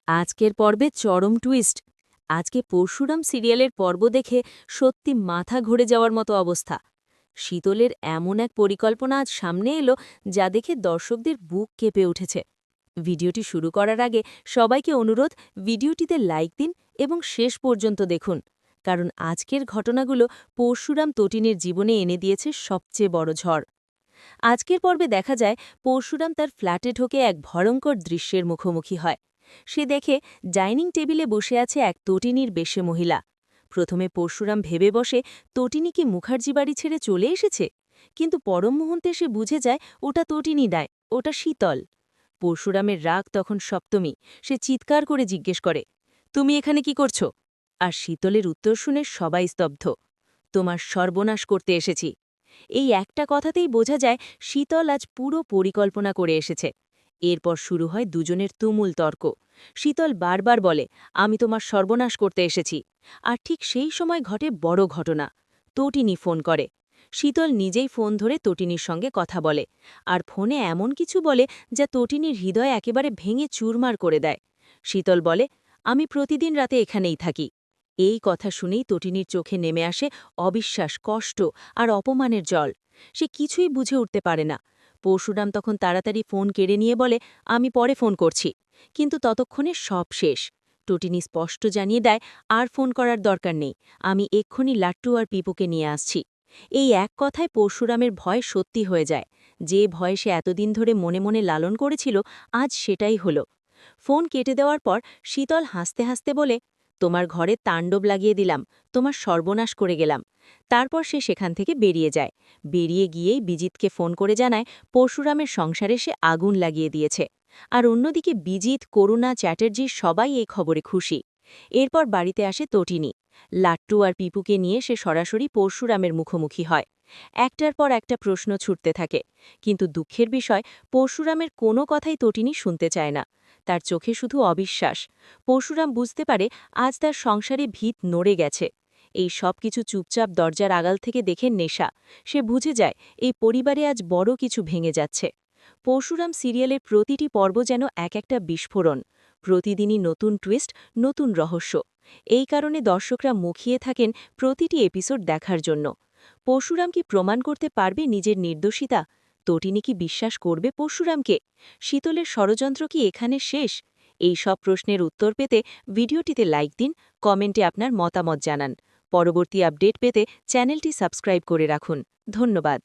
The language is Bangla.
আজকের পর্বে চরম টুইস্ট। আজকে পরশুরাম সিরিয়ালের পর্ব দেখে সত্যি মাথা ঘুরে যাওয়ার মতো অবস্থা। শীতলের এমন এক পরিকল্পনা আজ সামনে এলো যা দেখে দর্শকদের বুক কেঁপে উঠেছে। ভিডিওটি শুরু করার আগে সবাইকে অনুরোধ, ভিডিওটিতে লাইক দিন এবং শেষ পর্যন্ত দেখুন, কারণ আজকের ঘটনাগুলো পরশুরাম তটিনীর জীবনে এনে দিয়েছে সবচেয়ে বড় ঝড়। আজকের পর্বে দেখা যায় পরশুরাম তার ফ্ল্যাটে ঢোকে এক ভয়ঙ্কর দৃশ্যের মুখোমুখি হয়। সে দেখে ডাইনিং টেবিলে বসে আছে এক তটিনীর বেশে মহিলা। প্রথমে পরশুরাম ভেবে বসে তটিনী কি মুখার্জি বাড়ি ছেড়ে চলে এসেছে, কিন্তু পরম মুহূর্তে সে বুঝে যায় ওটা তটিনী নয়, ওটা শীতল। পরশুরামের রাগ তখন সপ্তমী। সে চিৎকার করে জিজ্ঞেস করে, তুমি এখানে কি করছো? আর শীতলের উত্তর শুনে সবাই স্তব্ধ। তোমার সর্বনাশ করতে এসেছি। এই একটা কথাতেই বোঝা যায় শীতল আজ পুরো পরিকল্পনা করে এসেছে। এরপর শুরু হয় দুজনের তুমুল তর্ক। শীতল বারবার বলে, আমি তোমার সর্বনাশ করতে এসেছি। আর ঠিক সেই সময় ঘটে বড় ঘটনা। তটিনী ফোন করে। শীতল নিজেই ফোন ধরে তটিনীর সঙ্গে কথা বলে, আর ফোনে এমন কিছু বলে যা তটিনীর হৃদয় একেবারে ভেঙে চুরমার করে দেয়। শীতল বলে, আমি প্রতিদিন রাতে এখানেই থাকি। এই কথা শুনেই তটিনীর চোখে নেমে আসে অবিশ্বাস, কষ্ট আর অপমানের জল। সে কিছুই বুঝে উঠতে পারে না। পরশুরাম তখন তাড়াতাড়ি ফোন কেড়ে নিয়ে বলে, আমি পরে ফোন করছি। কিন্তু ততক্ষণে সব শেষ। তটিনী স্পষ্ট জানিয়ে দেয়, আর ফোন করার দরকার নেই, আমি এক্ষুনি লাট্টু আর পিপুকে নিয়ে আসছি। এই এক কথায় পরশুরামের ভয় সত্যি হয়ে যায়। যে ভয় সে এতদিন ধরে মনে মনে লালন করেছিল, আজ সেটাই হলো। ফোন কেটে দেওয়ার পর শীতল হাসতে হাসতে বলে, তোমার ঘরে তাণ্ডব লাগিয়ে দিলাম, তোমার সর্বনাশ করে গেলাম। তারপর সে সেখান থেকে বেরিয়ে যায়। বেরিয়ে গিয়েই বিজিতকে ফোন করে জানায় পরশুরামের সংসারে সে আগুন লাগিয়ে দিয়েছে। আর অন্যদিকে বিজিত, করুণা, চ্যাটার্জি সবাই এই খবরে খুশি। এরপর বাড়িতে আসে তটিনী। লাট্টু আর পিপুকে নিয়ে সে সরাসরি পরশুরামের মুখোমুখি হয়। একটার পর একটা প্রশ্ন ছুটতে থাকে, কিন্তু দুঃখের বিষয় পরশুরামের কোনো কথাই তটিনী শুনতে চায় না। তার চোখে শুধু অবিশ্বাস। পরশুরাম বুঝতে পারে আজ তার সংসারে ভিত নড়ে গেছে। এই সব কিছু চুপচাপ দরজার আগাল থেকে দেখে নেশা। সে বুঝে যায় এই পরিবারে আজ বড় কিছু ভেঙে যাচ্ছে। পরশুরাম সিরিয়ালের প্রতিটি পর্ব যেন এক একটা বিস্ফোরণ। প্রতিদিনই নতুন টুইস্ট, নতুন রহস্য। এই কারণে দর্শকরা মুখিয়ে থাকেন প্রতিটি এপিসোড দেখার জন্য। পরশুরাম কি প্রমাণ করতে পারবে নিজের নির্দোষিতা? তটিনী কি বিশ্বাস করবে পরশুরামকে? শীতলের ষড়যন্ত্র কি এখানে শেষ? এই সব প্রশ্নের উত্তর পেতে ভিডিওটিতে লাইক দিন, কমেন্টে আপনার মতামত জানান। পরবর্তী আপডেট পেতে চ্যানেলটি সাবস্ক্রাইব করে রাখুন। ধন্যবাদ।